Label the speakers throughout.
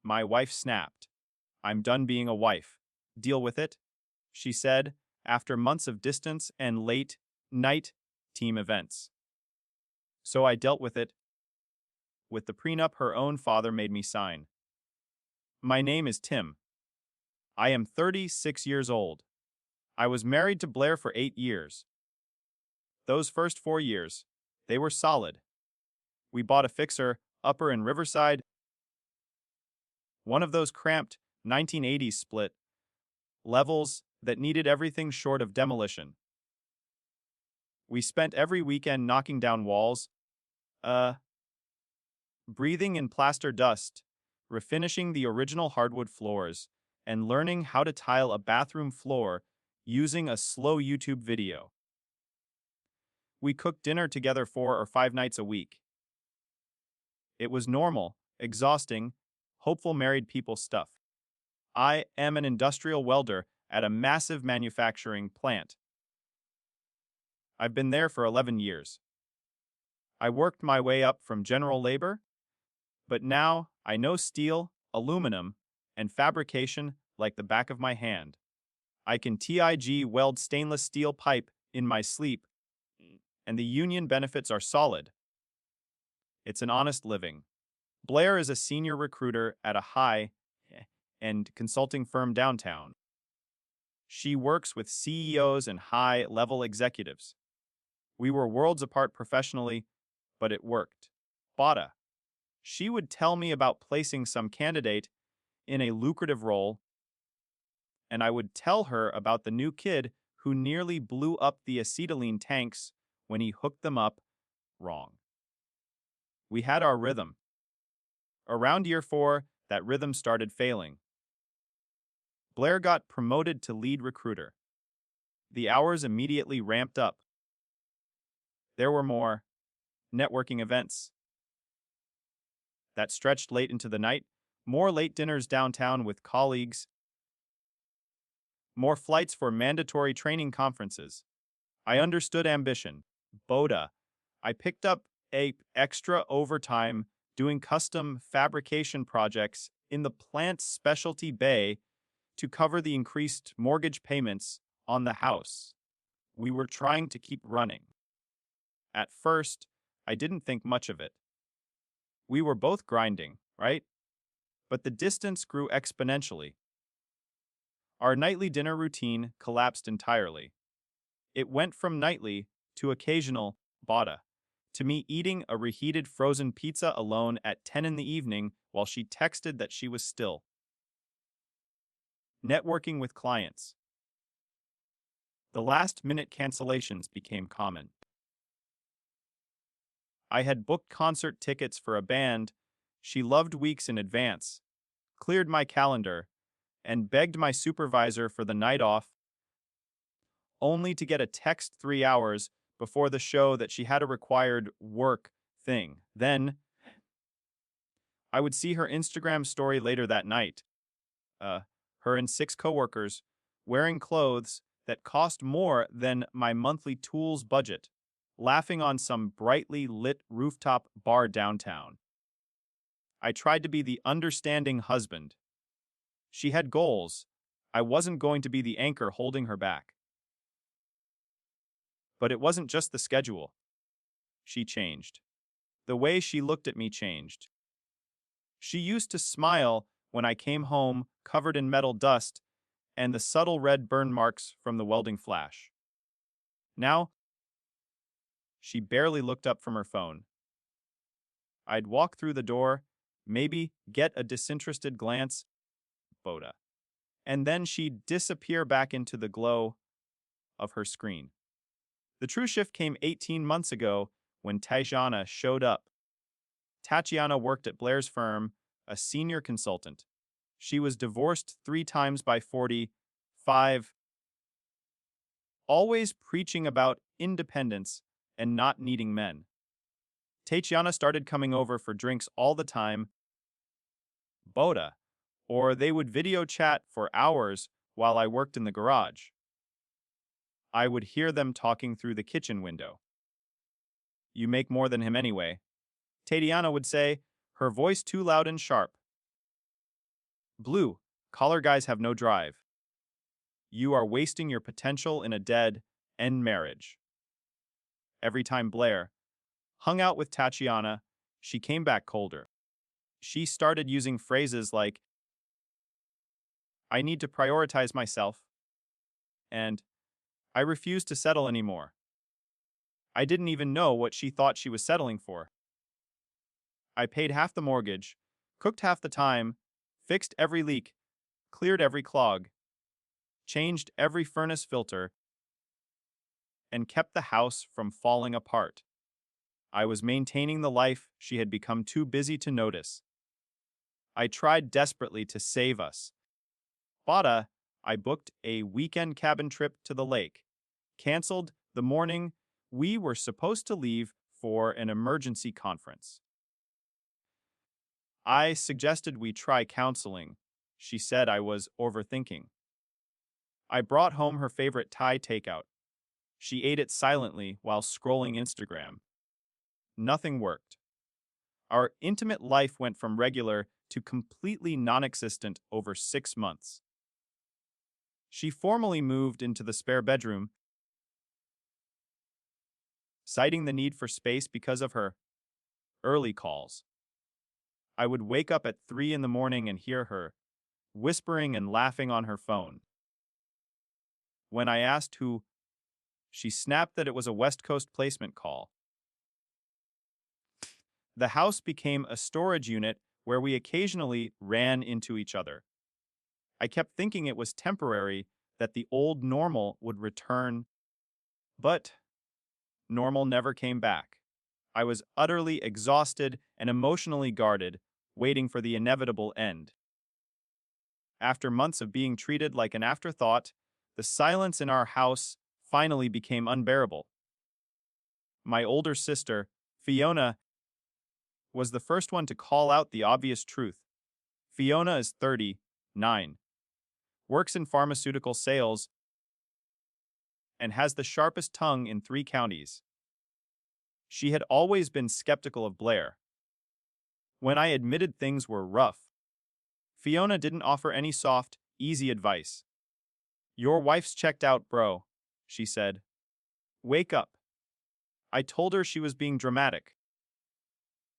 Speaker 1: My wife snapped. I'm done being a wife. Deal with it, she said, after months of distance and late night team events. So I dealt with it, with the prenup her own father made me sign. My name is Tim. I am 36 years old. I was married to Blair for 8 years. Those first 4 years, they were solid. We bought a fixer-upper in Riverside, one of those cramped 1980s split levels that needed everything short of demolition. We spent every weekend knocking down walls, breathing in plaster dust, refinishing the original hardwood floors, and learning how to tile a bathroom floor using a slow YouTube video. We cooked dinner together 4 or 5 nights a week. It was normal, exhausting, hopeful married people stuff. I am an industrial welder at a massive manufacturing plant. I've been there for 11 years. I worked my way up from general labor, but now I know steel, aluminum, and fabrication like the back of my hand. I can TIG weld stainless steel pipe in my sleep, and the union benefits are solid. It's an honest living. Blair is a senior recruiter at a high-end consulting firm downtown. She works with CEOs and high-level executives. We were worlds apart professionally, but it worked. Bada. She would tell me about placing some candidate in a lucrative role, and I would tell her about the new kid who nearly blew up the acetylene tanks when he hooked them up wrong. We had our rhythm. Around year 4, that rhythm started failing. Blair got promoted to lead recruiter. The hours immediately ramped up. There were more networking events that stretched late into the night, more late dinners downtown with colleagues, more flights for mandatory training conferences. I understood ambition. Boda. I picked up extra overtime doing custom fabrication projects in the plant's specialty bay to cover the increased mortgage payments on the house. We were trying to keep running. At first, I didn't think much of it. We were both grinding, right? But the distance grew exponentially. Our nightly dinner routine collapsed entirely. It went from nightly to occasional bada, to me eating a reheated frozen pizza alone at 10 in the evening while she texted that she was still networking with clients. The last-minute cancellations became common. I had booked concert tickets for a band she loved weeks in advance, cleared my calendar, and begged my supervisor for the night off, only to get a text 3 hours before the show that she had a required work thing. Then, I would see her Instagram story later that night. Her and 6 coworkers wearing clothes that cost more than my monthly tools budget, laughing on some brightly lit rooftop bar downtown. I tried to be the understanding husband. She had goals. I wasn't going to be the anchor holding her back. But it wasn't just the schedule. She changed. The way she looked at me changed. She used to smile when I came home covered in metal dust and the subtle red burn marks from the welding flash. Now, she barely looked up from her phone. I'd walk through the door, maybe get a disinterested glance, Boda, and then she'd disappear back into the glow of her screen. The true shift came 18 months ago when Tatiana showed up. Tatiana worked at Blair's firm, a senior consultant. She was divorced 3 times by 45, always preaching about independence and not needing men. Tatiana started coming over for drinks all the time, Boda, or they would video chat for hours while I worked in the garage. I would hear them talking through the kitchen window. You make more than him anyway, Tatiana would say, her voice too loud and sharp. Blue, collar guys have no drive. You are wasting your potential in a dead-end marriage. Every time Blair hung out with Tatiana, she came back colder. She started using phrases like, I need to prioritize myself, and I refuse to settle anymore. I didn't even know what she thought she was settling for. I paid half the mortgage, cooked half the time, fixed every leak, cleared every clog, changed every furnace filter, and kept the house from falling apart. I was maintaining the life she had become too busy to notice. I tried desperately to save us. I booked a weekend cabin trip to the lake, canceled the morning we were supposed to leave for an emergency conference. I suggested we try counseling. She said I was overthinking. I brought home her favorite Thai takeout. She ate it silently while scrolling Instagram. Nothing worked. Our intimate life went from regular to completely non-existent over 6 months. She formally moved into the spare bedroom, citing the need for space because of her early calls. I would wake up at 3 in the morning and hear her whispering and laughing on her phone. When I asked who, she snapped that it was a West Coast placement call. The house became a storage unit where we occasionally ran into each other. I kept thinking it was temporary, that the old normal would return, but normal never came back. I was utterly exhausted and emotionally guarded, waiting for the inevitable end. After months of being treated like an afterthought, the silence in our house finally became unbearable. My older sister, Fiona, was the first one to call out the obvious truth. Fiona is 39, works in pharmaceutical sales, and has the sharpest tongue in 3 counties. She had always been skeptical of Blair. When I admitted things were rough, Fiona didn't offer any soft, easy advice. Your wife's checked out, bro, she said. Wake up. I told her she was being dramatic.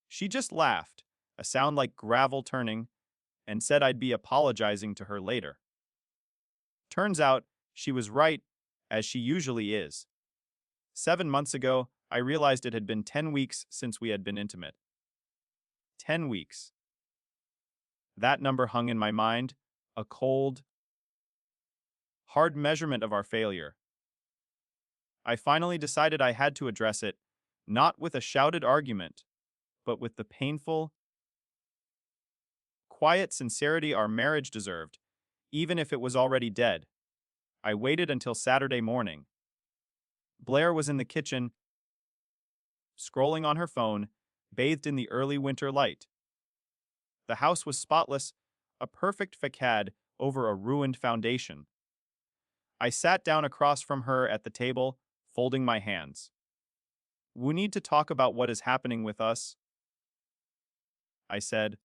Speaker 1: She just laughed, a sound like gravel turning, and said I'd be apologizing to her later. Turns out, she was right, as she usually is. 7 months ago, I realized it had been 10 weeks since we had been intimate. 10 weeks. That number hung in my mind, a cold, hard measurement of our failure. I finally decided I had to address it, not with a shouted argument, but with the painful, quiet sincerity our marriage deserved, even if it was already dead. I waited until Saturday morning. Blair was in the kitchen, scrolling on her phone, bathed in the early winter light. The house was spotless, a perfect facade over a ruined foundation. I sat down across from her at the table, folding my hands. We need to talk about what is happening with us, I said,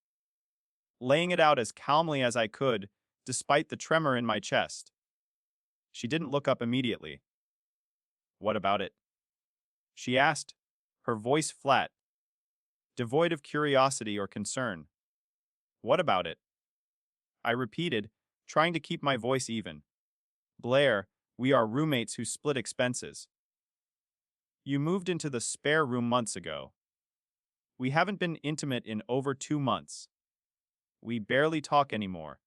Speaker 1: laying it out as calmly as I could, despite the tremor in my chest. She didn't look up immediately. What about it? She asked, her voice flat, devoid of curiosity or concern. What about it? I repeated, trying to keep my voice even. Blair, we are roommates who split expenses. You moved into the spare room months ago. We haven't been intimate in over 2 months. We barely talk anymore.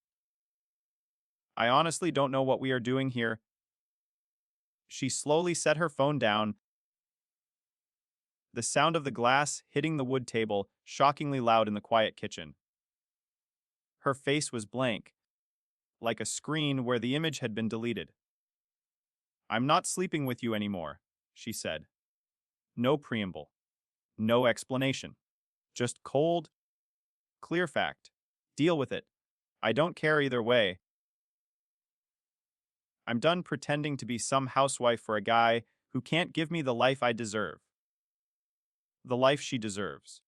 Speaker 1: I honestly don't know what we are doing here. She slowly set her phone down, the sound of the glass hitting the wood table shockingly loud in the quiet kitchen. Her face was blank, like a screen where the image had been deleted. I'm not sleeping with you anymore, she said. No preamble. No explanation. Just cold, clear fact. Deal with it. I don't care either way. I'm done pretending to be some housewife for a guy who can't give me the life I deserve. The life she deserves.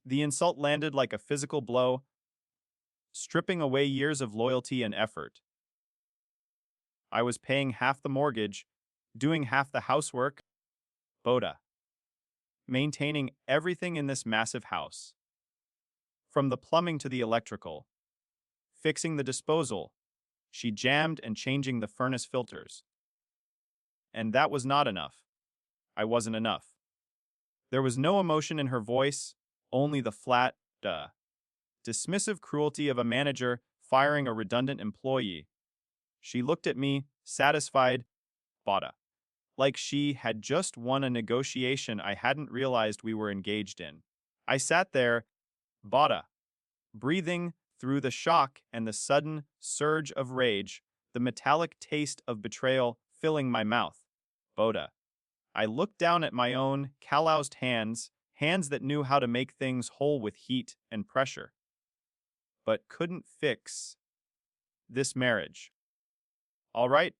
Speaker 1: The insult landed like a physical blow, stripping away years of loyalty and effort. I was paying half the mortgage, doing half the housework, Boda, maintaining everything in this massive house. From the plumbing to the electrical, fixing the disposal, she jammed and changing the furnace filters. And that was not enough. I wasn't enough. There was no emotion in her voice, only the flat, dismissive cruelty of a manager firing a redundant employee. She looked at me, satisfied, Bada, like she had just won a negotiation I hadn't realized we were engaged in. I sat there, Bada, breathing through the shock and the sudden surge of rage, the metallic taste of betrayal filling my mouth. Boda. I looked down at my own calloused hands, hands that knew how to make things whole with heat and pressure, but couldn't fix this marriage. All right,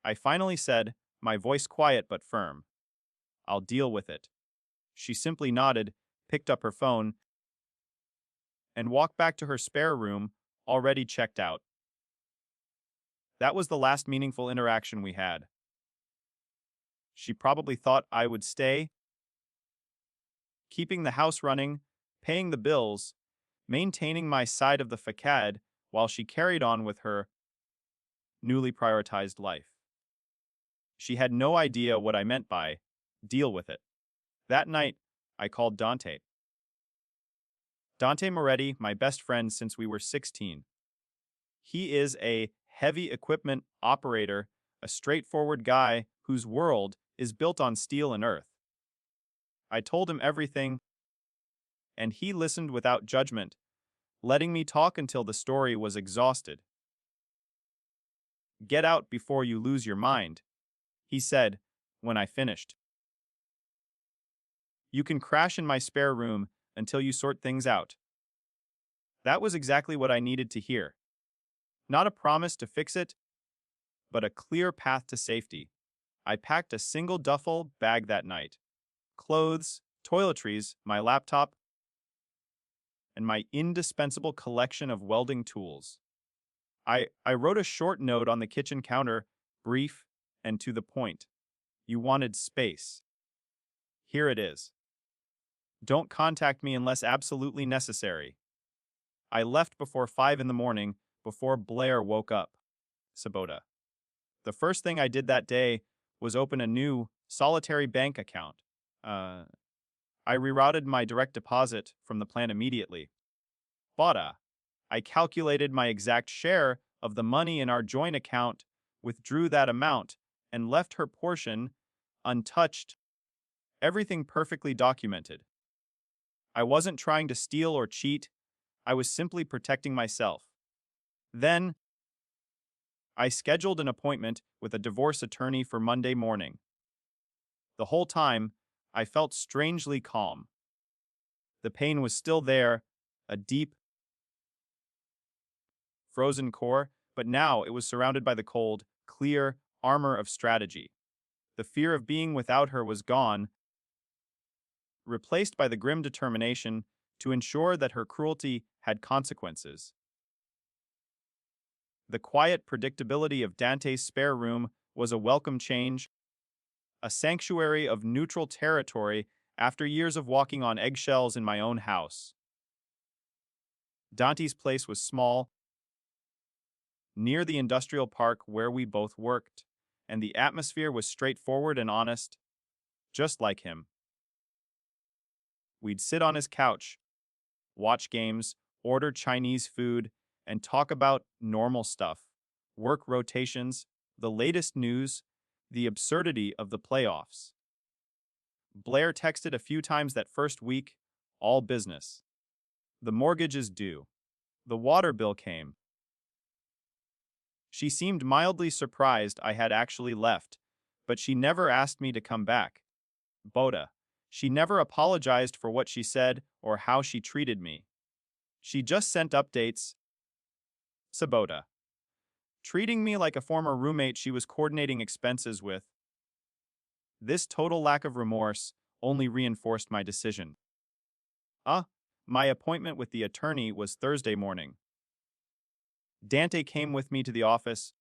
Speaker 1: I finally said, my voice quiet but firm. I'll deal with it. She simply nodded, picked up her phone, and walked back to her spare room, already checked out. That was the last meaningful interaction we had. She probably thought I would stay, keeping the house running, paying the bills, maintaining my side of the facade while she carried on with her newly prioritized life. She had no idea what I meant by deal with it. That night, I called Dante. Dante Moretti, my best friend since we were 16. He is a heavy equipment operator, a straightforward guy whose world is built on steel and earth. I told him everything, and he listened without judgment, letting me talk until the story was exhausted. Get out before you lose your mind, he said when I finished. You can crash in my spare room until you sort things out. That was exactly what I needed to hear. Not a promise to fix it, but a clear path to safety. I packed a single duffel bag that night. Clothes, toiletries, my laptop, and my indispensable collection of welding tools. I wrote a short note on the kitchen counter, brief and to the point. You wanted space. Here it is. Don't contact me unless absolutely necessary. I left before 5 in the morning, before Blair woke up. Sabota. The first thing I did that day was open a new, solitary bank account. I rerouted my direct deposit from the plan immediately. Bada. I calculated my exact share of the money in our joint account, withdrew that amount, and left her portion untouched, everything perfectly documented. I wasn't trying to steal or cheat, I was simply protecting myself. Then, I scheduled an appointment with a divorce attorney for Monday morning. The whole time, I felt strangely calm. The pain was still there, a deep, frozen core, but now it was surrounded by the cold, clear armor of strategy. The fear of being without her was gone, replaced by the grim determination to ensure that her cruelty had consequences. The quiet predictability of Dante's spare room was a welcome change, a sanctuary of neutral territory after years of walking on eggshells in my own house. Dante's place was small, near the industrial park where we both worked, and the atmosphere was straightforward and honest, just like him. We'd sit on his couch, watch games, order Chinese food, and talk about normal stuff, work rotations, the latest news, the absurdity of the playoffs. Blair texted a few times that first week, all business. The mortgage is due. The water bill came. She seemed mildly surprised I had actually left, but she never asked me to come back. Boda. She never apologized for what she said or how she treated me. She just sent updates. Sabota. Treating me like a former roommate she was coordinating expenses with. This total lack of remorse only reinforced my decision. My appointment with the attorney was Thursday morning. Dante came with me to the office,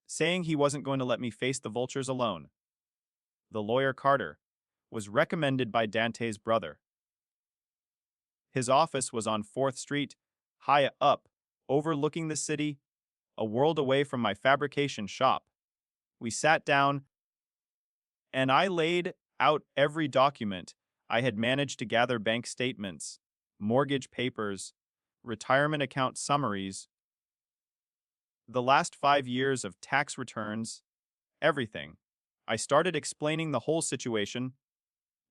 Speaker 1: saying he wasn't going to let me face the vultures alone. The lawyer Carter was recommended by Dante's brother. His office was on 4th Street, high up, overlooking the city, a world away from my fabrication shop. We sat down, and I laid out every document I had managed to gather: bank statements, mortgage papers, retirement account summaries, the last 5 years of tax returns, everything. I started explaining the whole situation,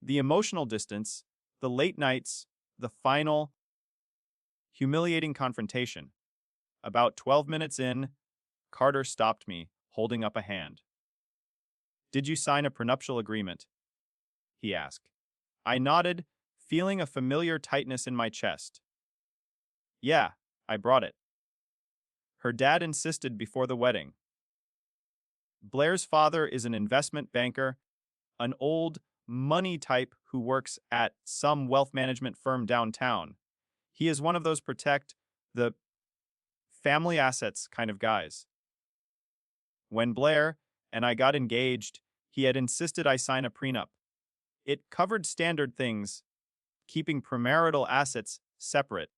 Speaker 1: the emotional distance, the late nights, the final, humiliating confrontation. About 12 minutes in, Carter stopped me, holding up a hand. "Did you sign a prenuptial agreement?" he asked. I nodded, feeling a familiar tightness in my chest. "Yeah, I brought it. Her dad insisted before the wedding." Blair's father is an investment banker, an old money type who works at some wealth management firm downtown. He is one of those protect the family assets kind of guys. When Blair and I got engaged, he had insisted I sign a prenup. It covered standard things, keeping premarital assets separate,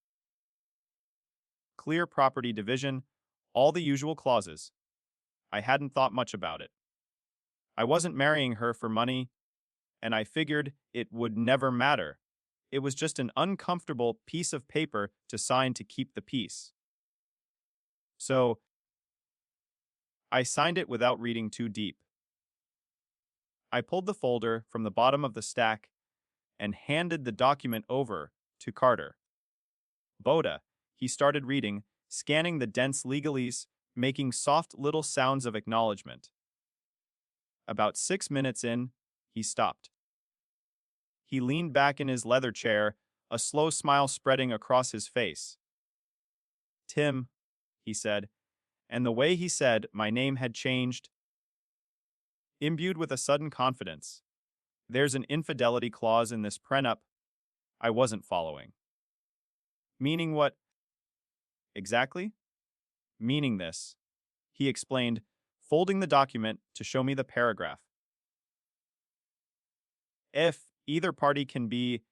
Speaker 1: clear property division, all the usual clauses. I hadn't thought much about it. I wasn't marrying her for money, and I figured it would never matter. It was just an uncomfortable piece of paper to sign to keep the peace. So, I signed it without reading too deep. I pulled the folder from the bottom of the stack and handed the document over to Carter. Boda, he started reading, scanning the dense legalese, making soft little sounds of acknowledgement. About 6 minutes in, he stopped. He leaned back in his leather chair, a slow smile spreading across his face. "Tim," he said, and the way he said my name had changed, imbued with a sudden confidence. "There's an infidelity clause in this prenup I wasn't following." "Meaning what?" "Exactly?" "Meaning this," he explained, folding the document to show me the paragraph. "If either party can be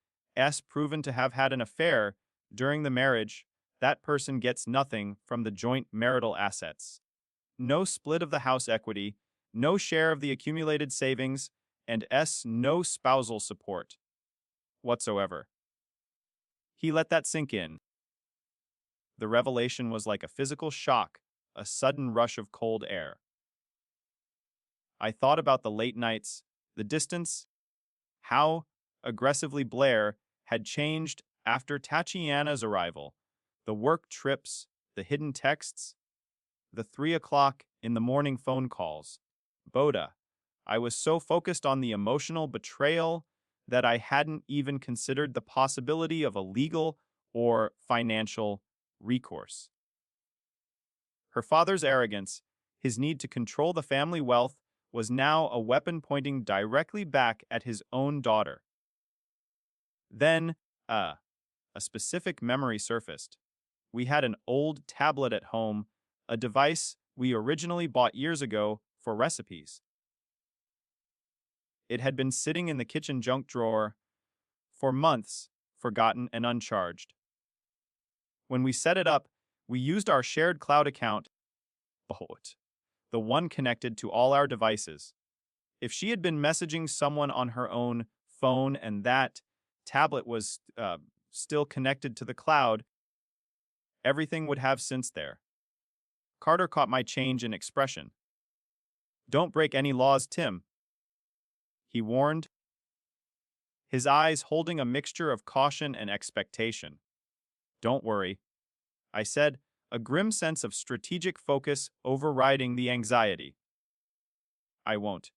Speaker 1: proven to have had an affair during the marriage, that person gets nothing from the joint marital assets. No split of the house equity, no share of the accumulated savings, and no spousal support whatsoever." He let that sink in. The revelation was like a physical shock, a sudden rush of cold air. I thought about the late nights, the distance, how aggressively Blair had changed after Tatiana's arrival, the work trips, the hidden texts, the 3 o'clock in the morning phone calls. Boda, I was so focused on the emotional betrayal that I hadn't even considered the possibility of a legal or financial recourse. Her father's arrogance, his need to control the family wealth, was now a weapon pointing directly back at his own daughter. Then, a specific memory surfaced. We had an old tablet at home, a device we originally bought years ago for recipes. It had been sitting in the kitchen junk drawer for months, forgotten and uncharged. When we set it up, we used our shared cloud account, the one connected to all our devices. If she had been messaging someone on her own phone and that tablet was still connected to the cloud, everything would have since there. Carter caught my change in expression. "Don't break any laws, Tim," he warned, his eyes holding a mixture of caution and expectation. "Don't worry," I said, a grim sense of strategic focus overriding the anxiety. "I won't."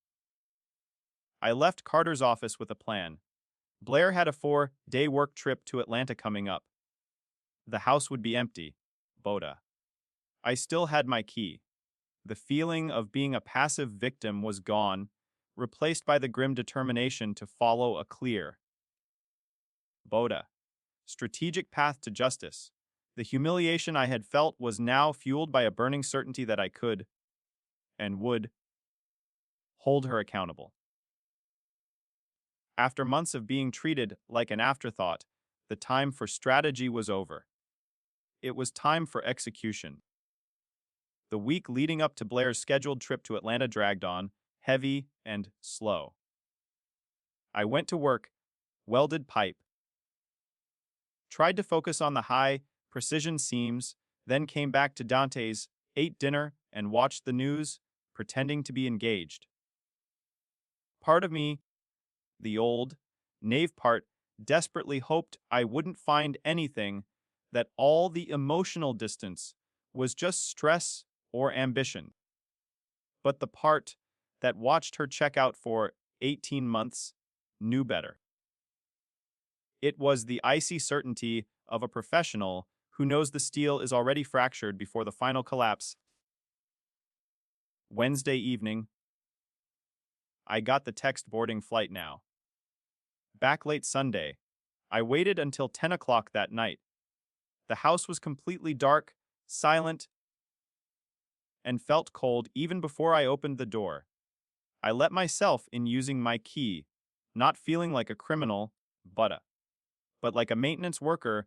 Speaker 1: I left Carter's office with a plan. Blair had a 4-day work trip to Atlanta coming up. The house would be empty. Boda. I still had my key. The feeling of being a passive victim was gone, replaced by the grim determination to follow a clear, Boda, strategic path to justice. The humiliation I had felt was now fueled by a burning certainty that I could, and would, hold her accountable. After months of being treated like an afterthought, the time for strategy was over. It was time for execution. The week leading up to Blair's scheduled trip to Atlanta dragged on, heavy and slow. I went to work, welded pipe, tried to focus on the high precision seams, then came back to Dante's, ate dinner, and watched the news, pretending to be engaged. Part of me, the old, naive part, desperately hoped I wouldn't find anything, that all the emotional distance was just stress or ambition. But the part that watched her check out for 18 months knew better. It was the icy certainty of a professional who knows the steel is already fractured before the final collapse. Wednesday evening, I got the text boarding flight now. Back late Sunday, I waited until 10 o'clock that night. The house was completely dark, silent, and felt cold even before I opened the door. I let myself in using my key, not feeling like a criminal, but like a maintenance worker,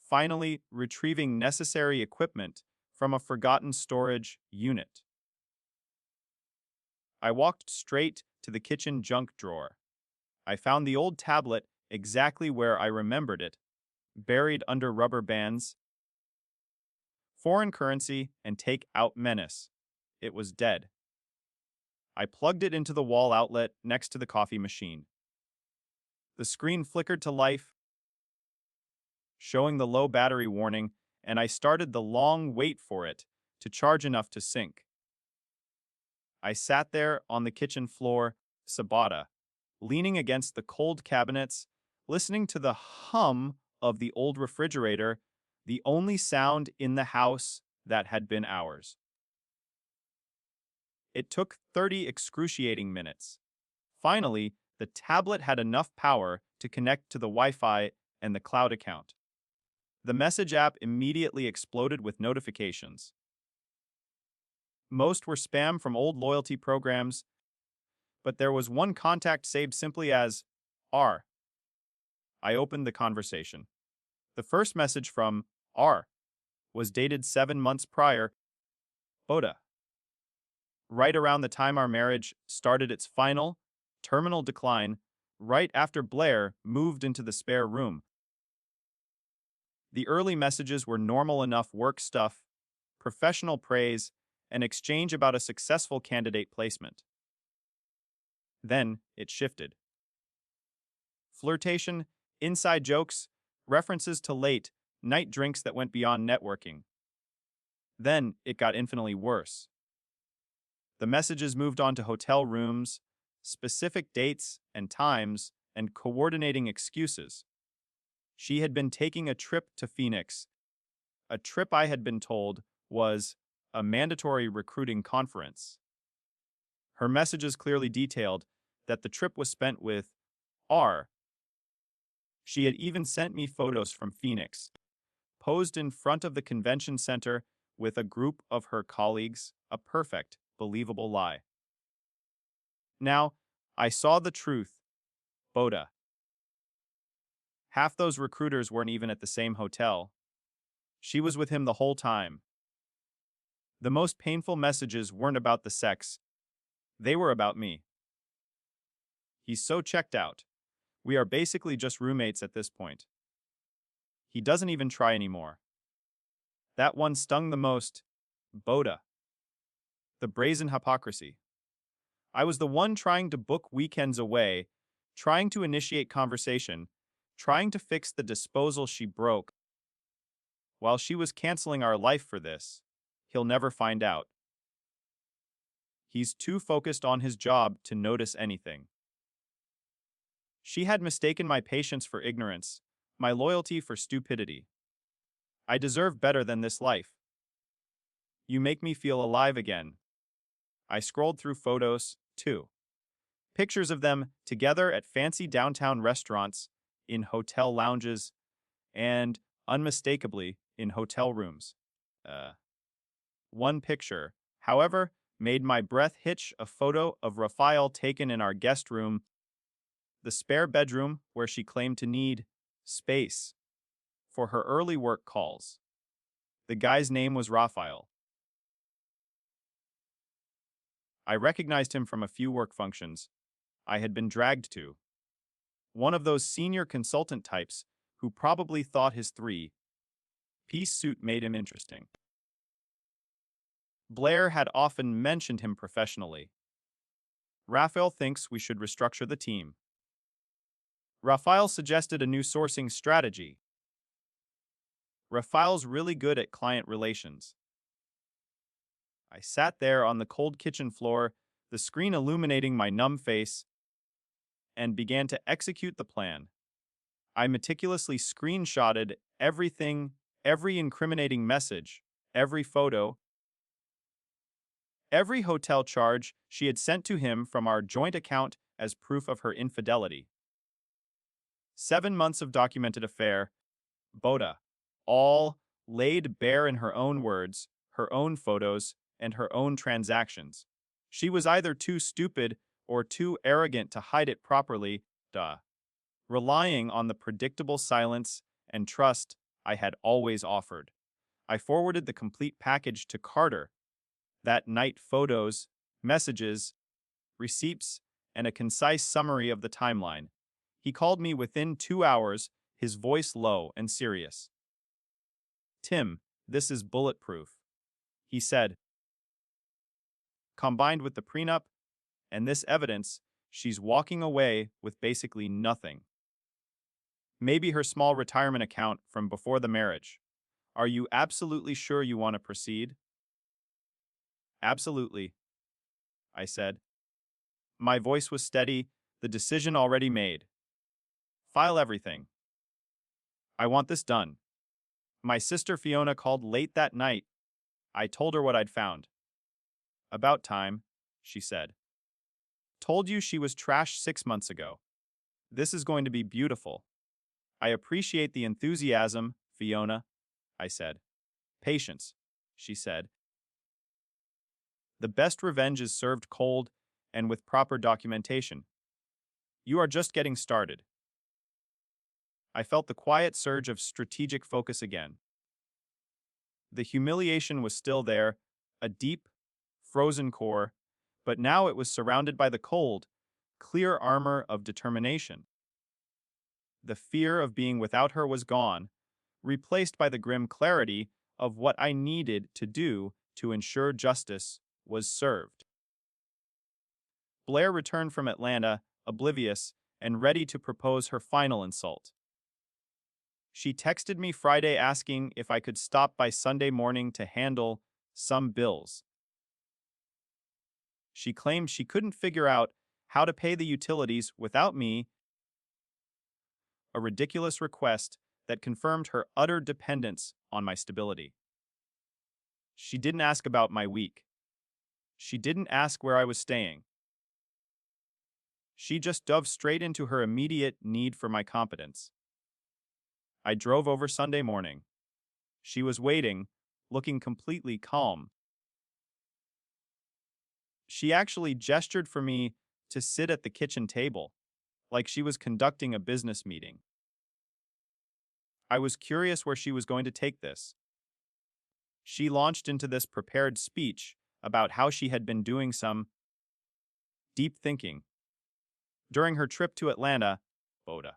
Speaker 1: finally retrieving necessary equipment from a forgotten storage unit. I walked straight to the kitchen junk drawer. I found the old tablet exactly where I remembered it, buried under rubber bands, foreign currency, and take-out menace. It was dead. I plugged it into the wall outlet next to the coffee machine. The screen flickered to life, showing the low battery warning, and I started the long wait for it to charge enough to sync. I sat there on the kitchen floor, Sabata, leaning against the cold cabinets, listening to the hum of the old refrigerator, the only sound in the house that had been ours. It took 30 excruciating minutes. Finally, the tablet had enough power to connect to the Wi-Fi and the cloud account. The message app immediately exploded with notifications. Most were spam from old loyalty programs, but there was one contact saved simply as R. I opened the conversation. The first message from R was dated 7 months prior, Boda, right around the time our marriage started its final, terminal decline, right after Blair moved into the spare room. The early messages were normal enough work stuff, professional praise, and exchange about a successful candidate placement. Then it shifted. Flirtation, inside jokes, references to late, night drinks that went beyond networking. Then it got infinitely worse. The messages moved on to hotel rooms, specific dates and times, and coordinating excuses. She had been taking a trip to Phoenix, a trip I had been told was a mandatory recruiting conference. Her messages clearly detailed that the trip was spent with R. She had even sent me photos from Phoenix, posed in front of the convention center with a group of her colleagues, a perfect, believable lie. Now, I saw the truth. Boda. Half those recruiters weren't even at the same hotel. She was with him the whole time. The most painful messages weren't about the sex. They were about me. He's so checked out. We are basically just roommates at this point. He doesn't even try anymore. That one stung the most. Boda. The brazen hypocrisy. I was the one trying to book weekends away, trying to initiate conversation, trying to fix the disposal she broke. While she was canceling our life for this, he'll never find out. He's too focused on his job to notice anything. She had mistaken my patience for ignorance, my loyalty for stupidity. I deserve better than this life. You make me feel alive again. I scrolled through photos, too. Pictures of them together at fancy downtown restaurants, in hotel lounges, and, unmistakably, in hotel rooms. Uh, One picture, however, made my breath hitch. A photo of Raphael taken in our guest room, the spare bedroom where she claimed to need space for her early work calls. The guy's name was Raphael. I recognized him from a few work functions I had been dragged to. One of those senior consultant types who probably thought his three-piece suit made him interesting. Blair had often mentioned him professionally. Raphael thinks we should restructure the team. Raphael suggested a new sourcing strategy. Raphael's really good at client relations. I sat there on the cold kitchen floor, the screen illuminating my numb face, and began to execute the plan. I meticulously screenshotted everything, every incriminating message, every photo, every hotel charge she had sent to him from our joint account as proof of her infidelity. 7 months of documented affair, Boda, all laid bare in her own words, her own photos, and her own transactions. She was either too stupid or too arrogant to hide it properly, relying on the predictable silence and trust I had always offered. I forwarded the complete package to Carter. That night, photos, messages, receipts, and a concise summary of the timeline. He called me within 2 hours, his voice low and serious. "Tim, this is bulletproof," he said. "Combined with the prenup and this evidence, she's walking away with basically nothing. Maybe her small retirement account from before the marriage. Are you absolutely sure you want to proceed?" "Absolutely," I said. My voice was steady, the decision already made. "File everything. I want this done." My sister Fiona called late that night. I told her what I'd found. "About time," she said. "Told you she was trashed 6 months ago. This is going to be beautiful." "I appreciate the enthusiasm, Fiona," I said. "Patience," she said. "The best revenge is served cold and with proper documentation. You are just getting started." I felt the quiet surge of strategic focus again. The humiliation was still there, a deep, frozen core, but now it was surrounded by the cold, clear armor of determination. The fear of being without her was gone, replaced by the grim clarity of what I needed to do to ensure justice was served. Blair returned from Atlanta, oblivious and ready to propose her final insult. She texted me Friday asking if I could stop by Sunday morning to handle some bills. She claimed she couldn't figure out how to pay the utilities without me, a ridiculous request that confirmed her utter dependence on my stability. She didn't ask about my week. She didn't ask where I was staying. She just dove straight into her immediate need for my competence. I drove over Sunday morning. She was waiting, looking completely calm. She actually gestured for me to sit at the kitchen table, like she was conducting a business meeting. I was curious where she was going to take this. She launched into this prepared speech about how she had been doing some deep thinking during her trip to Atlanta, Boda.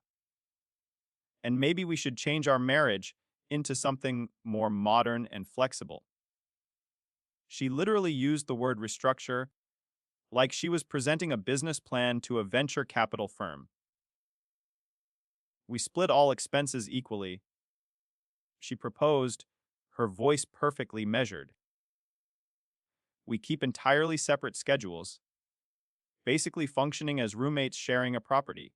Speaker 1: And maybe we should change our marriage into something more modern and flexible. She literally used the word restructure like she was presenting a business plan to a venture capital firm. We split all expenses equally. She proposed, her voice perfectly measured. We keep entirely separate schedules, basically functioning as roommates sharing a property.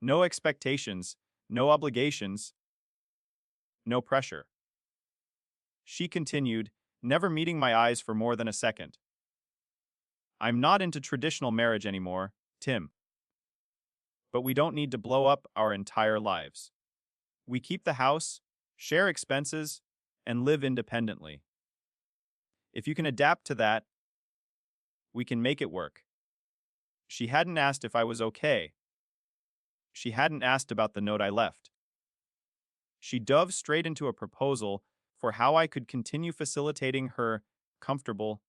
Speaker 1: No expectations, no obligations, no pressure. She continued, never meeting my eyes for more than a second. "I'm not into traditional marriage anymore, Tim. But we don't need to blow up our entire lives. We keep the house, share expenses, and live independently. If you can adapt to that, we can make it work. She hadn't asked if I was okay. She hadn't asked about the note I left. She dove straight into a proposal for how I could continue facilitating her comfortable,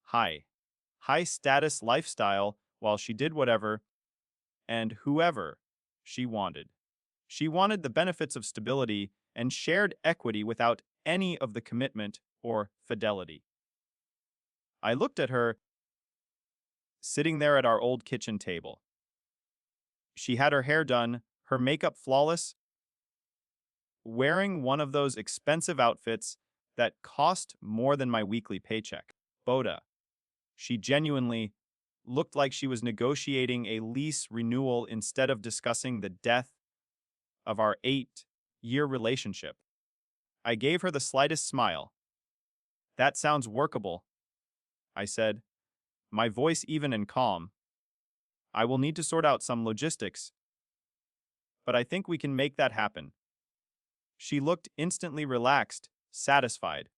Speaker 1: high status lifestyle while she did whatever and whoever she wanted. She wanted the benefits of stability and shared equity without any of the commitment or fidelity. I looked at her, sitting there at our old kitchen table. She had her hair done, her makeup flawless, wearing one of those expensive outfits that cost more than my weekly paycheck. Boda. She genuinely looked like she was negotiating a lease renewal instead of discussing the death of our 8-year relationship. I gave her the slightest smile. That sounds workable, I said, my voice even and calm. I will need to sort out some logistics, but I think we can make that happen. She looked instantly relaxed, satisfied.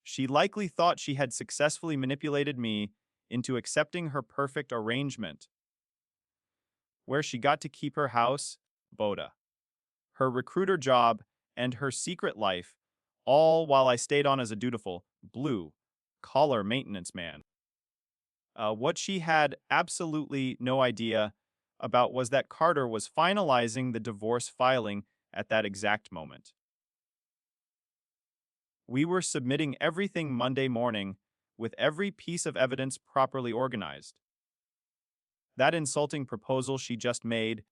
Speaker 1: She likely thought she had successfully manipulated me into accepting her perfect arrangement, where she got to keep her house, Boda, her recruiter job, and her secret life, all while I stayed on as a dutiful, blue-collar maintenance man. What she had absolutely no idea about was that Carter was finalizing the divorce filing at that exact moment. We were submitting everything Monday morning with every piece of evidence properly organized. That insulting proposal she just made,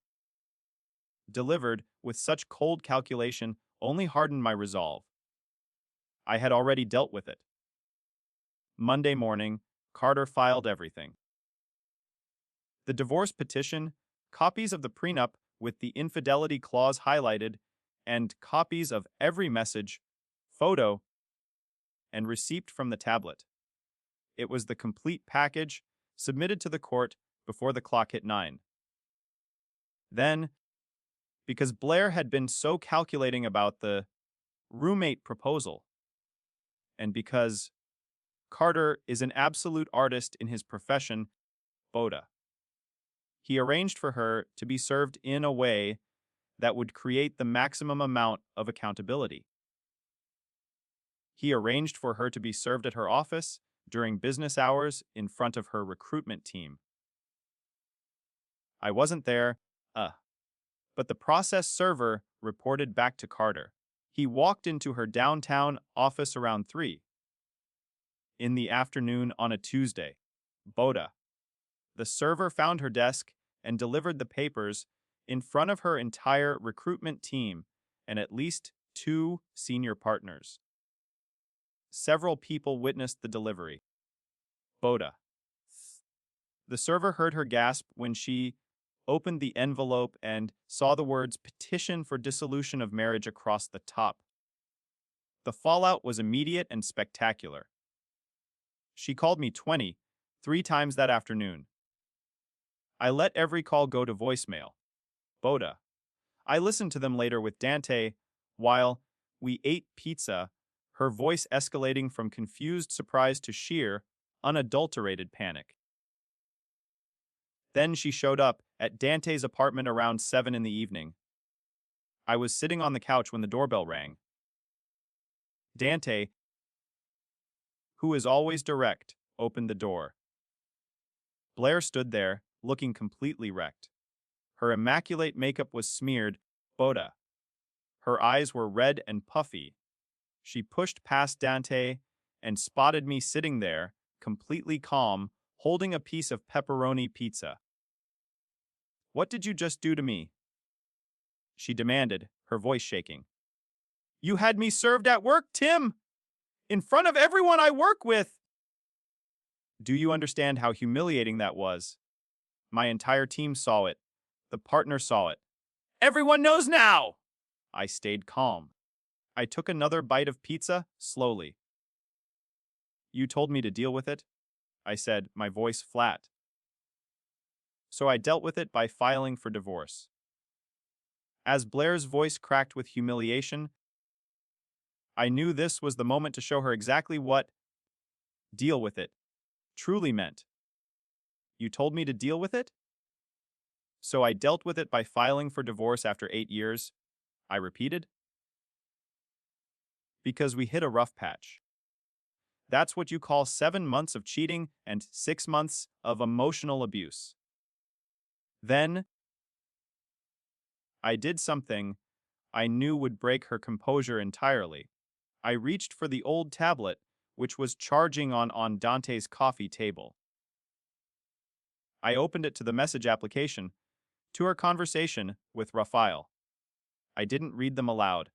Speaker 1: delivered with such cold calculation, only hardened my resolve. I had already dealt with it. Monday morning, Carter filed everything. The divorce petition, copies of the prenup with the infidelity clause highlighted, and copies of every message, photo, and receipt from the tablet. It was the complete package submitted to the court before the clock hit 9. Then, because Blair had been so calculating about the roommate proposal, and because Carter is an absolute artist in his profession, Boda, he arranged for her to be served in a way that would create the maximum amount of accountability. He arranged for her to be served at her office during business hours in front of her recruitment team. I wasn't there, but the process server reported back to Carter. He walked into her downtown office around 3 in the afternoon on a Tuesday. Boda. The server found her desk and delivered the papers in front of her entire recruitment team and at least 2 senior partners. Several people witnessed the delivery. Boda. The server heard her gasp when she opened the envelope and saw the words petition for dissolution of marriage across the top. The fallout was immediate and spectacular. She called me 23 times that afternoon. I let every call go to voicemail. Boda. I listened to them later with Dante while we ate pizza, her voice escalating from confused surprise to sheer, unadulterated panic. Then she showed up at Dante's apartment around 7 in the evening. I was sitting on the couch when the doorbell rang. Dante, who is always direct, opened the door. Blair stood there, looking completely wrecked. Her immaculate makeup was smeared, Boda. Her eyes were red and puffy. She pushed past Dante and spotted me sitting there, completely calm, holding a piece of pepperoni pizza. What did you just do to me? She demanded, her voice shaking. You had me served at work, Tim! In front of everyone I work with! Do you understand how humiliating that was? My entire team saw it. The partner saw it. Everyone knows now! I stayed calm. I took another bite of pizza, slowly. You told me to deal with it, I said, my voice flat. So I dealt with it by filing for divorce. As Blair's voice cracked with humiliation, I knew this was the moment to show her exactly what deal with it truly meant. You told me to deal with it? So I dealt with it by filing for divorce after 8 years, I repeated. Because we hit a rough patch. That's what you call 7 months of cheating and 6 months of emotional abuse. Then, I did something I knew would break her composure entirely. I reached for the old tablet, which was charging on Dante's coffee table. I opened it to the message application, to our conversation with Raphael. I didn't read them aloud.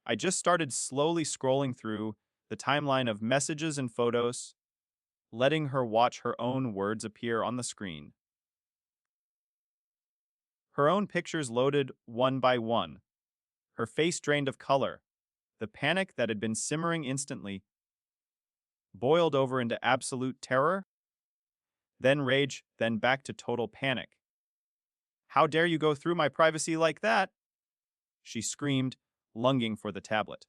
Speaker 1: I just started slowly scrolling through the timeline of messages and photos, letting her watch her own words appear on the screen. Her own pictures loaded one by one, her face drained of color. The panic that had been simmering instantly boiled over into absolute terror, then rage, then back to total panic. How dare you go through my privacy like that? She screamed, lunging for the tablet.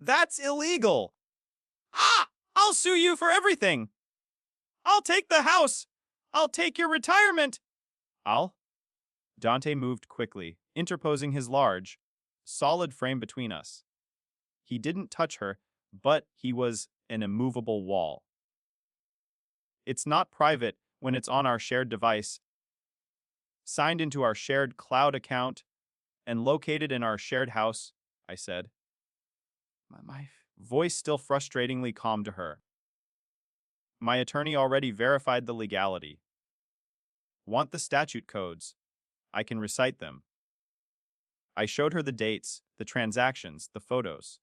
Speaker 1: That's illegal! Ah! I'll sue you for everything! I'll take the house! I'll take your retirement! I'll? Dante moved quickly, interposing his large, solid frame between us. He didn't touch her, but he was an immovable wall. It's not private when it's on our shared device, signed into our shared cloud account, and located in our shared house, I said. My voice still frustratingly calm to her. My attorney already verified the legality. Want the statute codes? I can recite them. I showed her the dates, the transactions, the photos.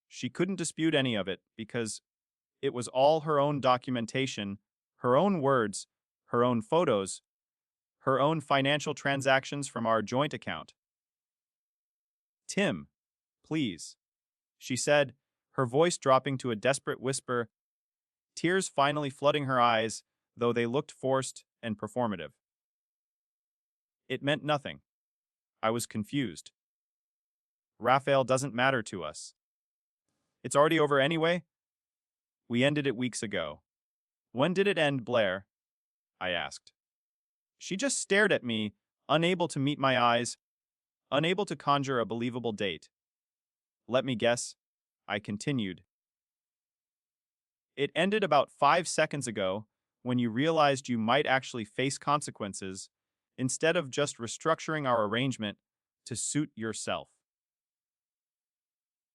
Speaker 1: She couldn't dispute any of it because it was all her own documentation, her own words, her own photos, her own financial transactions from our joint account. Tim, please, she said, her voice dropping to a desperate whisper, tears finally flooding her eyes, though they looked forced and performative. It meant nothing. I was confused. Raphael doesn't matter to us. It's already over anyway? We ended it weeks ago. When did it end, Blair? I asked. She just stared at me, unable to meet my eyes, unable to conjure a believable date. Let me guess, I continued. It ended about 5 seconds ago when you realized you might actually face consequences instead of just restructuring our arrangement to suit yourself.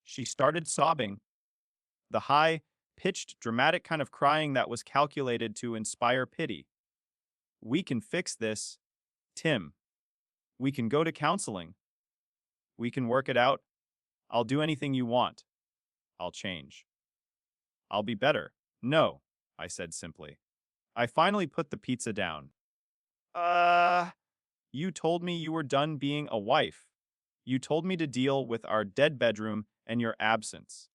Speaker 1: She started sobbing, the high-pitched, dramatic kind of crying that was calculated to inspire pity. We can fix this, Tim. We can go to counseling. We can work it out. I'll do anything you want. I'll change. I'll be better. No, I said simply. I finally put the pizza down. You told me you were done being a wife. You told me to deal with our dead bedroom and your absence.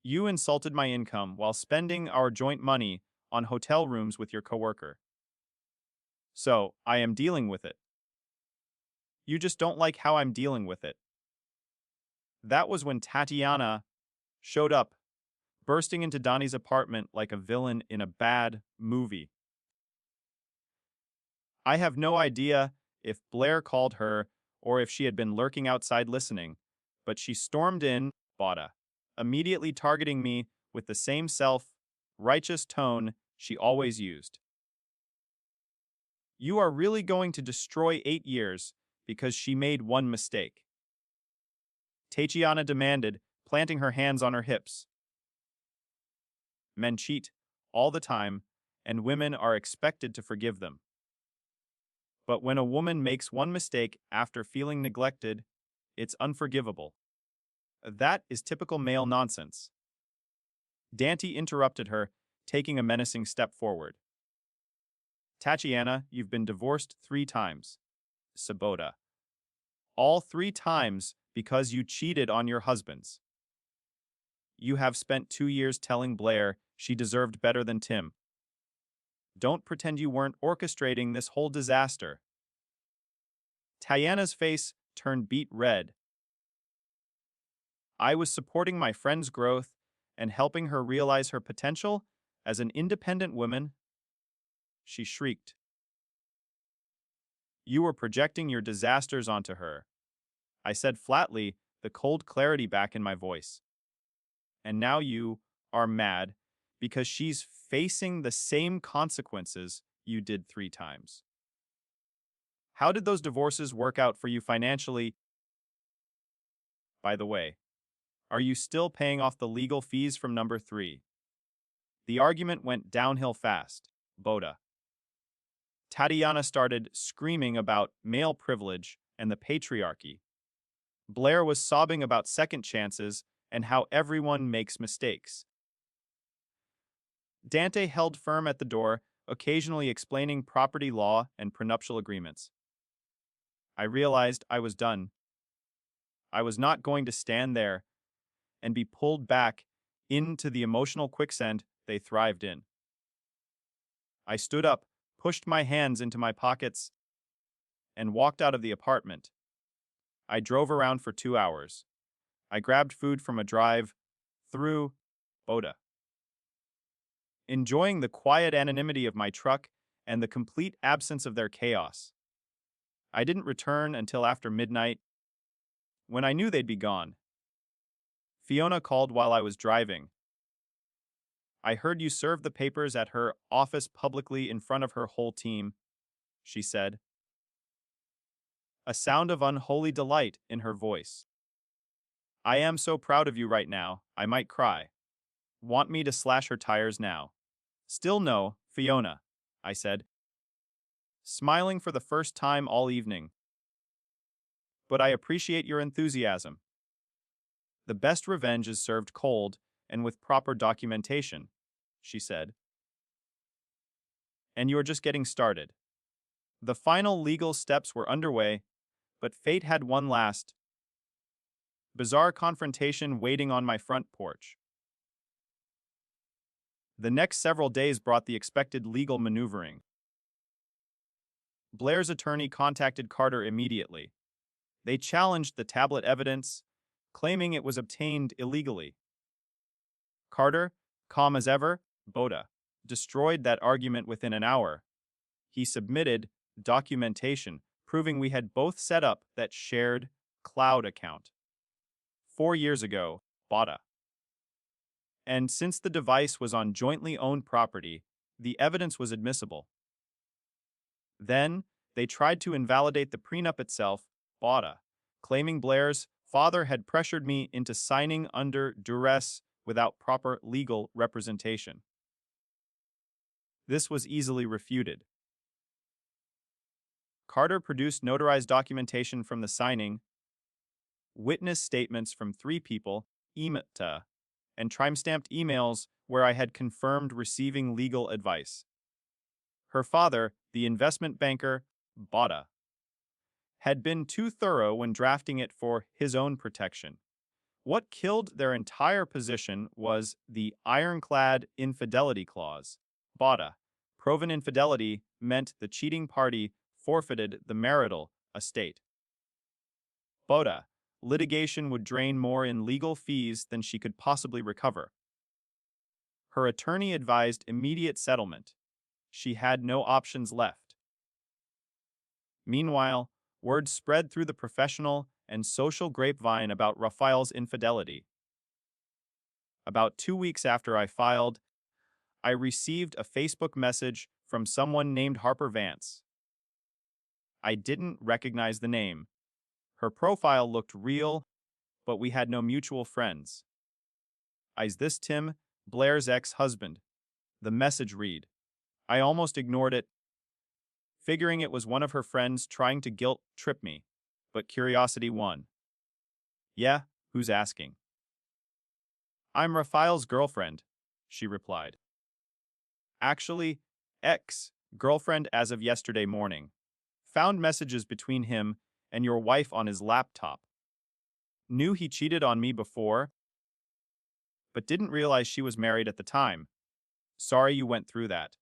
Speaker 1: You insulted my income while spending our joint money on hotel rooms with your coworker. So, I am dealing with it. You just don't like how I'm dealing with it. That was when Tatiana showed up, bursting into Donnie's apartment like a villain in a bad movie. I have no idea if Blair called her or if she had been lurking outside listening, but she stormed in, Bada, immediately targeting me with the same self-righteous tone she always used. You are really going to destroy 8 years because she made one mistake. Tatiana demanded, planting her hands on her hips. Men cheat all the time, and women are expected to forgive them. But when a woman makes one mistake after feeling neglected, it's unforgivable. That is typical male nonsense. Dante interrupted her, taking a menacing step forward. Tatiana, you've been divorced 3 times. Sabota. All 3 times because you cheated on your husbands. You have spent 2 years telling Blair she deserved better than Tim. Don't pretend you weren't orchestrating this whole disaster. Tatiana's face turned beet red. I was supporting my friend's growth and helping her realize her potential as an independent woman. She shrieked. You were projecting your disasters onto her, I said flatly, the cold clarity back in my voice. And now you are mad because she's facing the same consequences you did 3 times. How did those divorces work out for you financially? By the way, are you still paying off the legal fees from number 3? The argument went downhill fast. Boda. Tatiana started screaming about male privilege and the patriarchy. Blair was sobbing about second chances and how everyone makes mistakes. Dante held firm at the door, occasionally explaining property law and prenuptial agreements. I realized I was done. I was not going to stand there and be pulled back into the emotional quicksand they thrived in. I stood up, pushed my hands into my pockets, and walked out of the apartment. I drove around for 2 hours. I grabbed food from a drive through Boda, enjoying the quiet anonymity of my truck and the complete absence of their chaos. I didn't return until after midnight, when I knew they'd be gone. Fiona called while I was driving. I heard you serve the papers at her office publicly in front of her whole team, she said, a sound of unholy delight in her voice. I am so proud of you right now, I might cry. Want me to slash her tires now? Still no, Fiona, I said, smiling for the first time all evening. But I appreciate your enthusiasm. The best revenge is served cold and with proper documentation, she said. And you are just getting started. The final legal steps were underway, but fate had one last bizarre confrontation waiting on my front porch. The next several days brought the expected legal maneuvering. Blair's attorney contacted Carter immediately. They challenged the tablet evidence, claiming it was obtained illegally. Carter, calm as ever, Boda, destroyed that argument within an hour. He submitted documentation proving we had both set up that shared cloud account 4 years ago, Boda. And since the device was on jointly owned property, the evidence was admissible. Then, they tried to invalidate the prenup itself, Boda, claiming Blair's father had pressured me into signing under duress without proper legal representation. This was easily refuted. Carter produced notarized documentation from the signing, witness statements from 3 people, and time-stamped emails where I had confirmed receiving legal advice. Her father, the investment banker, Boda, had been too thorough when drafting it for his own protection. What killed their entire position was the ironclad infidelity clause. Boda. Proven infidelity meant the cheating party forfeited the marital estate. Boda. Litigation would drain more in legal fees than she could possibly recover. Her attorney advised immediate settlement. She had no options left. Meanwhile, word spread through the professional and social grapevine about Raphael's infidelity. About 2 weeks after I filed, I received a Facebook message from someone named Harper Vance. I didn't recognize the name. Her profile looked real, but we had no mutual friends. Is this Tim, Blair's ex-husband? The message read. I almost ignored it, figuring it was one of her friends trying to guilt-trip me, but curiosity won. Yeah, who's asking? I'm Raphael's girlfriend, she replied. Actually, ex-girlfriend as of yesterday morning. Found messages between him and your wife on his laptop. Knew he cheated on me before, but didn't realize she was married at the time. Sorry you went through that.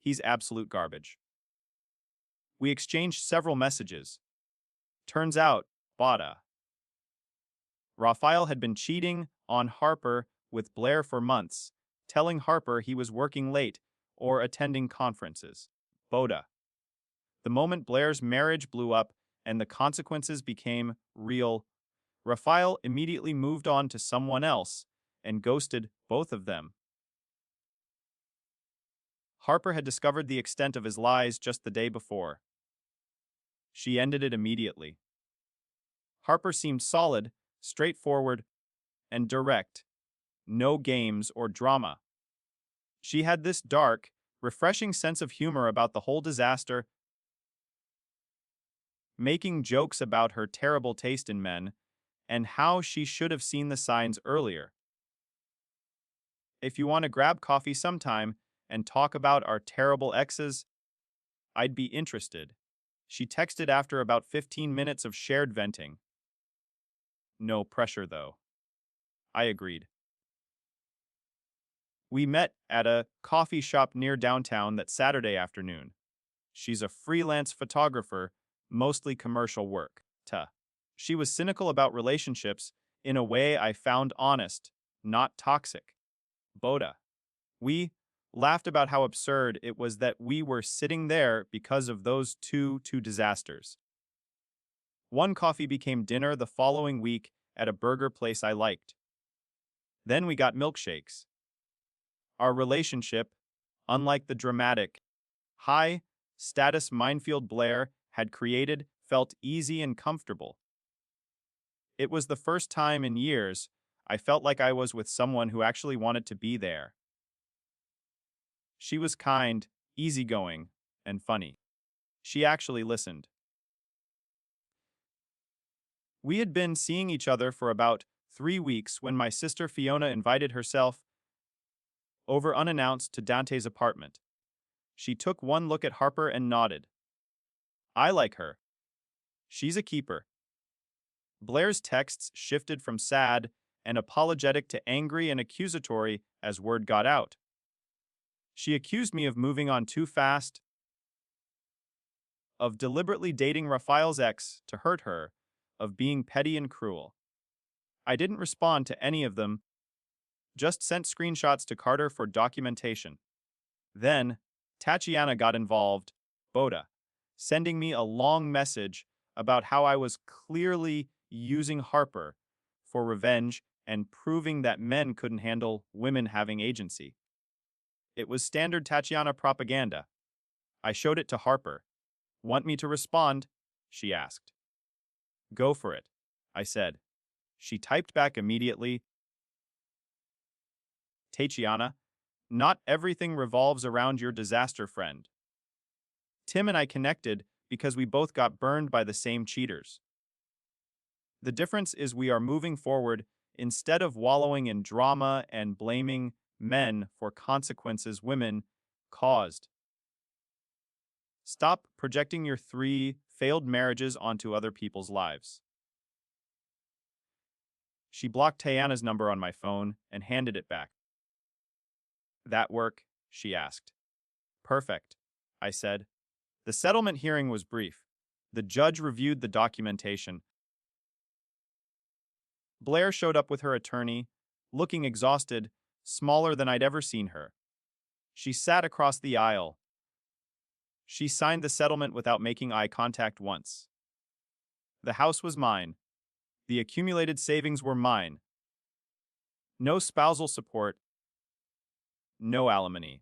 Speaker 1: He's absolute garbage. We exchanged several messages. Turns out, Bada. Raphael had been cheating on Harper with Blair for months, telling Harper he was working late or attending conferences. Boda. The moment Blair's marriage blew up and the consequences became real, Raphael immediately moved on to someone else and ghosted both of them. Harper had discovered the extent of his lies just the day before. She ended it immediately. Harper seemed solid, straightforward, and direct. No games or drama. She had this dark, refreshing sense of humor about the whole disaster, making jokes about her terrible taste in men and how she should have seen the signs earlier. If you want to grab coffee sometime and talk about our terrible exes, I'd be interested. She texted after about 15 minutes of shared venting. No pressure, though. I agreed. We met at a coffee shop near downtown that Saturday afternoon. She's a freelance photographer, mostly commercial work. She was cynical about relationships in a way I found honest, not toxic. Boda. We laughed about how absurd it was that we were sitting there because of those two disasters. One coffee became dinner the following week at a burger place I liked. Then we got milkshakes. Our relationship, unlike the dramatic, high-status minefield Blair had created, felt easy and comfortable. It was the first time in years I felt like I was with someone who actually wanted to be there. She was kind, easygoing, and funny. She actually listened. We had been seeing each other for about 3 weeks when my sister Fiona invited herself over unannounced to Dante's apartment. She took one look at Harper and nodded. I like her. She's a keeper. Blair's texts shifted from sad and apologetic to angry and accusatory as word got out. She accused me of moving on too fast, of deliberately dating Raphael's ex to hurt her, of being petty and cruel. I didn't respond to any of them, just sent screenshots to Carter for documentation. Then, Tatiana got involved, Boda, sending me a long message about how I was clearly using Harper for revenge and proving that men couldn't handle women having agency. It was standard Tatiana propaganda. I showed it to Harper. Want me to respond? She asked. Go for it, I said. She typed back immediately. Tatiana, not everything revolves around your disaster friend. Tim and I connected because we both got burned by the same cheaters. The difference is we are moving forward instead of wallowing in drama and blaming men for consequences women caused. Stop projecting your 3 failed marriages onto other people's lives. She blocked Tatiana's number on my phone and handed it back. That work? She asked. Perfect, I said. The settlement hearing was brief. The judge reviewed the documentation. Blair showed up with her attorney, looking exhausted, smaller than I'd ever seen her. She sat across the aisle. She signed the settlement without making eye contact once. The house was mine. The accumulated savings were mine. No spousal support. No alimony.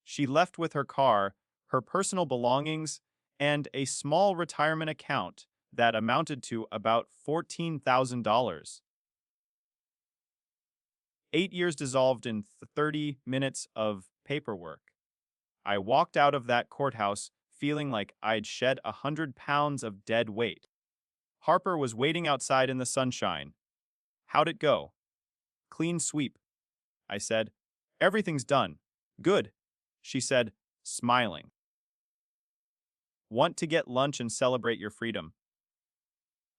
Speaker 1: She left with her car, her personal belongings, and a small retirement account that amounted to about $14,000. 8 years dissolved in 30 minutes of paperwork. I walked out of that courthouse feeling like I'd shed 100 pounds of dead weight. Harper was waiting outside in the sunshine. How'd it go? Clean sweep, I said. Everything's done. Good, she said, smiling. Want to get lunch and celebrate your freedom?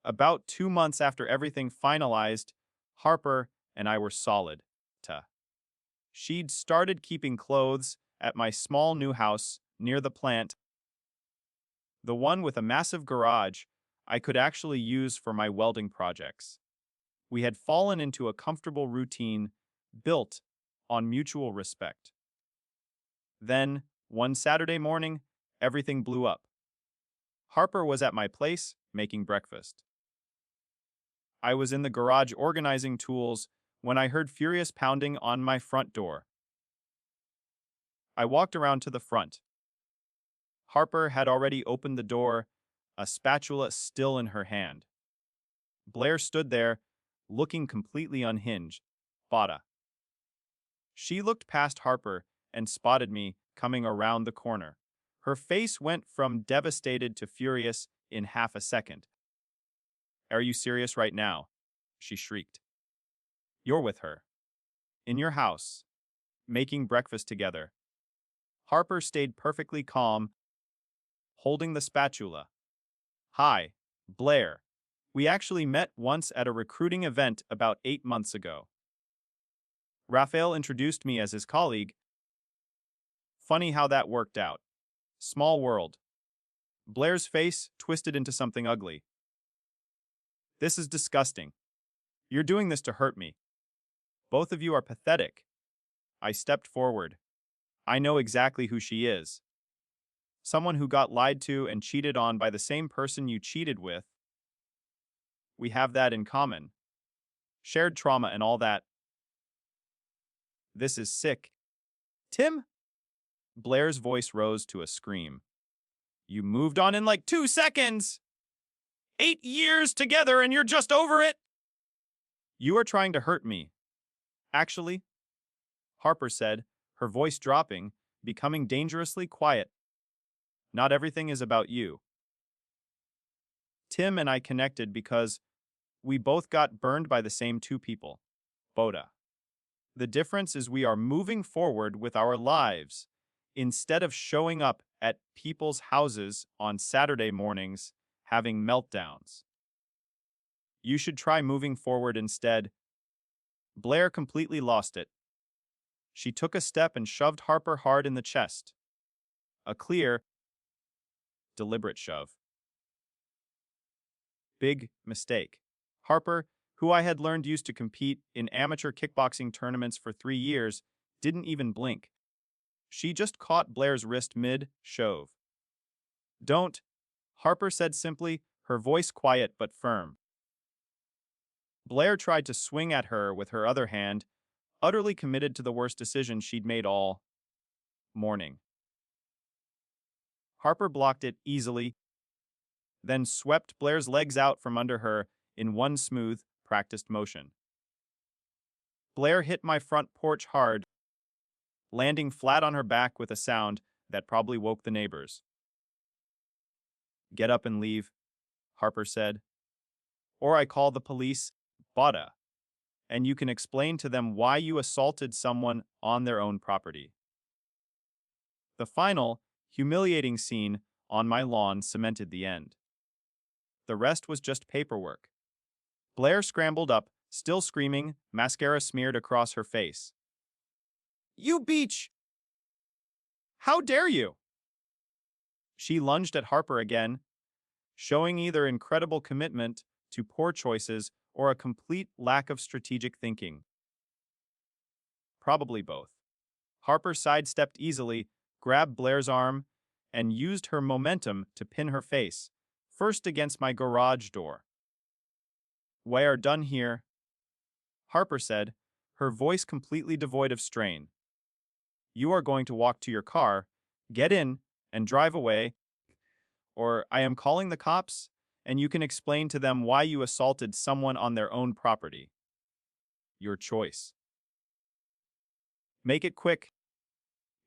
Speaker 1: About 2 months after everything finalized, Harper and I were solid. She'd started keeping clothes at my small new house near the plant, the one with a massive garage I could actually use for my welding projects. We had fallen into a comfortable routine built on mutual respect. Then, one Saturday morning, everything blew up. Harper was at my place making breakfast. I was in the garage organizing tools when I heard furious pounding on my front door. I walked around to the front. Harper had already opened the door, a spatula still in her hand. Blair stood there, looking completely unhinged. Bada. She looked past Harper and spotted me coming around the corner. Her face went from devastated to furious in half a second. Are you serious right now? She shrieked. You're with her. In your house. Making breakfast together. Harper stayed perfectly calm, holding the spatula. Hi, Blair. We actually met once at a recruiting event about 8 months ago. Raphael introduced me as his colleague. Funny how that worked out. Small world. Blair's face twisted into something ugly. This is disgusting. You're doing this to hurt me. Both of you are pathetic. I stepped forward. I know exactly who she is. Someone who got lied to and cheated on by the same person you cheated with. We have that in common. Shared trauma and all that. This is sick. Tim? Blair's voice rose to a scream. You moved on in like 2 seconds! 8 years together and you're just over it! You are trying to hurt me. Actually, Harper said, her voice dropping, becoming dangerously quiet. Not everything is about you. Tim and I connected because we both got burned by the same two people. Boda. The difference is we are moving forward with our lives instead of showing up at people's houses on Saturday mornings having meltdowns. You should try moving forward instead. Blair completely lost it. She took a step and shoved Harper hard in the chest. A clear, deliberate shove. Big mistake. Harper, who I had learned used to compete in amateur kickboxing tournaments for 3 years, didn't even blink. She just caught Blair's wrist mid-shove. Don't, Harper said simply, her voice quiet but firm. Blair tried to swing at her with her other hand, utterly committed to the worst decision she'd made all morning. Harper blocked it easily, then swept Blair's legs out from under her in one smooth, practiced motion. Blair hit my front porch hard, landing flat on her back with a sound that probably woke the neighbors. Get up and leave, Harper said. Or I call the police, Bada, and you can explain to them why you assaulted someone on their own property. The final, humiliating scene on my lawn cemented the end. The rest was just paperwork. Blair scrambled up, still screaming, mascara smeared across her face. You beach! How dare you? She lunged at Harper again, showing either incredible commitment to poor choices or a complete lack of strategic thinking. Probably both. Harper sidestepped easily, grabbed Blair's arm, and used her momentum to pin her face, first against my garage door. We are done here, Harper said, her voice completely devoid of strain. You are going to walk to your car, get in, and drive away, or I am calling the cops, and you can explain to them why you assaulted someone on their own property. Your choice. Make it quick,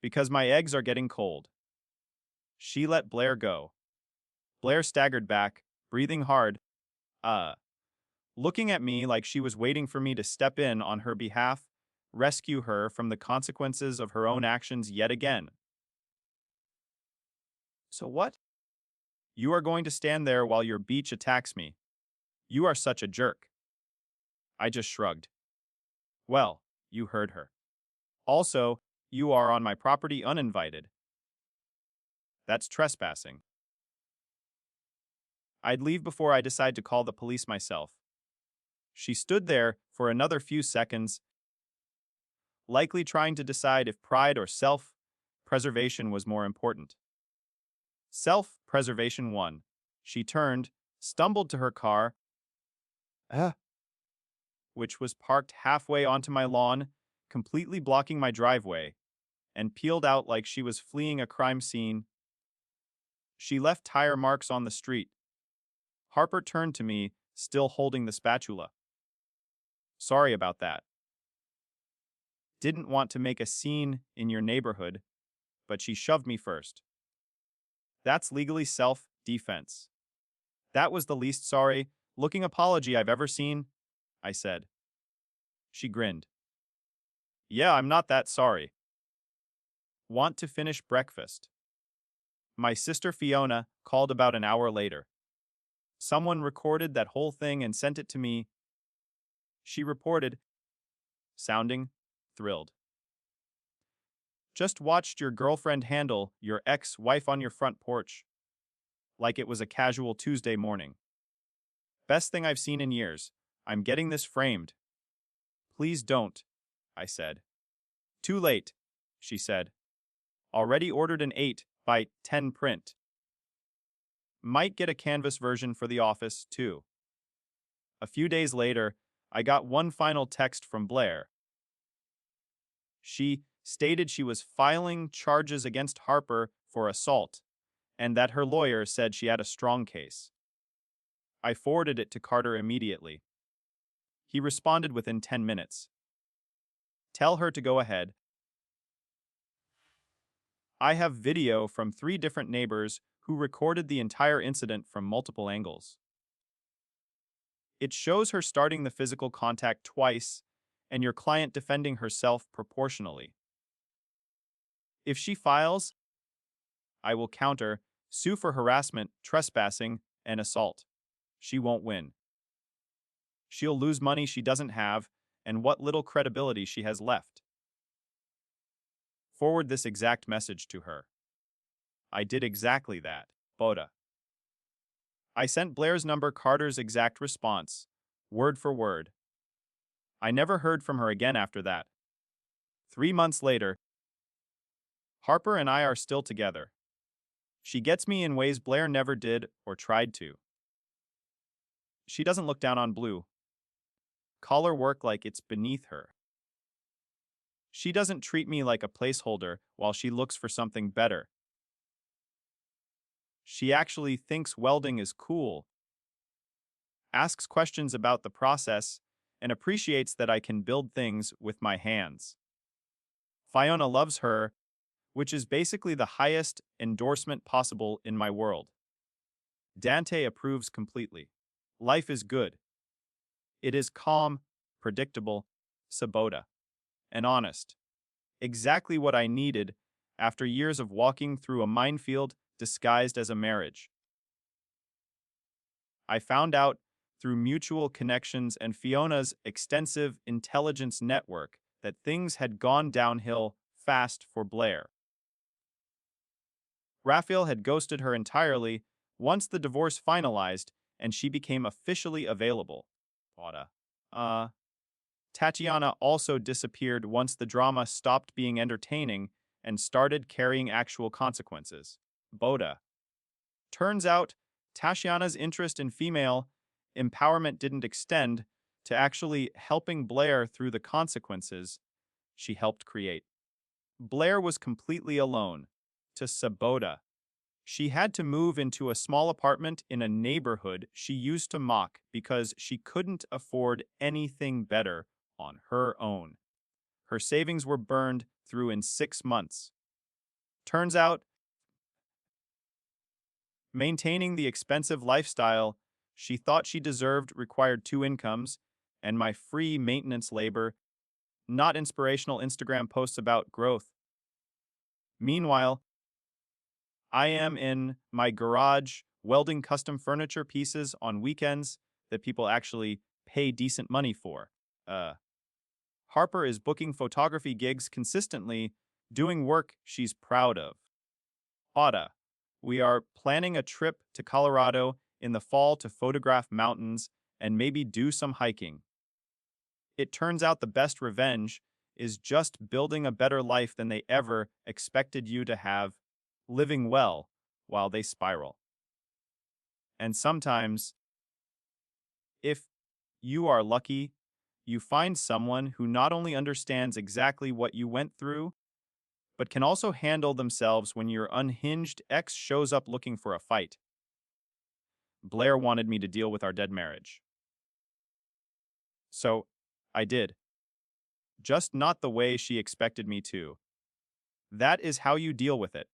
Speaker 1: because my eggs are getting cold. She let Blair go. Blair staggered back, breathing hard, looking at me like she was waiting for me to step in on her behalf, rescue her from the consequences of her own actions yet again. So what? You are going to stand there while your beach attacks me. You are such a jerk. I just shrugged. Well, you heard her. Also, you are on my property uninvited. That's trespassing. I'd leave before I decide to call the police myself. She stood there for another few seconds, likely trying to decide if pride or self-preservation was more important. Self-preservation won. She turned, stumbled to her car, uh, which was parked halfway onto my lawn, completely blocking my driveway, and peeled out like she was fleeing a crime scene. She left tire marks on the street. Harper turned to me, still holding the spatula. Sorry about that. Didn't want to make a scene in your neighborhood, but she shoved me first. That's legally self-defense. That was the least sorry-looking apology I've ever seen, I said. She grinned. Yeah, I'm not that sorry. Want to finish breakfast? My sister Fiona called about an hour later. Someone recorded that whole thing and sent it to me. She reported, sounding thrilled. Just watched your girlfriend handle your ex-wife on your front porch, like it was a casual Tuesday morning. Best thing I've seen in years. I'm getting this framed. Please don't, I said. Too late, she said. Already ordered an 8 by 10 print. Might get a canvas version for the office, too. A few days later, I got one final text from Blair. She stated she was filing charges against Harper for assault, and that her lawyer said she had a strong case. I forwarded it to Carter immediately. He responded within 10 minutes. Tell her to go ahead. I have video from 3 different neighbors who recorded the entire incident from multiple angles. It shows her starting the physical contact twice and your client defending herself proportionally. If she files, I will counter, sue for harassment, trespassing, and assault. She won't win. She'll lose money she doesn't have and what little credibility she has left. Forward this exact message to her. I did exactly that, Boda. I sent Blair's number Carter's exact response, word for word. I never heard from her again after that. 3 months later, Harper and I are still together. She gets me in ways Blair never did or tried to. She doesn't look down on Blue. Call her work like it's beneath her. She doesn't treat me like a placeholder while she looks for something better. She actually thinks welding is cool, asks questions about the process, and appreciates that I can build things with my hands. Fiona loves her, which is basically the highest endorsement possible in my world. Dante approves completely. Life is good. It is calm, predictable, Sabota, and honest. Exactly what I needed after years of walking through a minefield disguised as a marriage. I found out through mutual connections and Fiona's extensive intelligence network that things had gone downhill fast for Blair. Raphael had ghosted her entirely once the divorce finalized and she became officially available. Tatiana also disappeared once the drama stopped being entertaining and started carrying actual consequences. Boda. Turns out, Tatiana's interest in female empowerment didn't extend to actually helping Blair through the consequences she helped create. Blair was completely alone. To Sabota. She had to move into a small apartment in a neighborhood she used to mock because she couldn't afford anything better on her own. Her savings were burned through in 6 months. Turns out, maintaining the expensive lifestyle she thought she deserved required 2 incomes, and my free maintenance labor, not inspirational Instagram posts about growth. Meanwhile, I am in my garage welding custom furniture pieces on weekends that people actually pay decent money for. Harper is booking photography gigs consistently, doing work she's proud of. Otta. We are planning a trip to Colorado in the fall to photograph mountains and maybe do some hiking. It turns out the best revenge is just building a better life than they ever expected you to have, living well while they spiral. And sometimes, if you are lucky, you find someone who not only understands exactly what you went through, but can also handle themselves when your unhinged ex shows up looking for a fight. Blair wanted me to deal with our dead marriage. So, I did. Just not the way she expected me to. That is how you deal with it.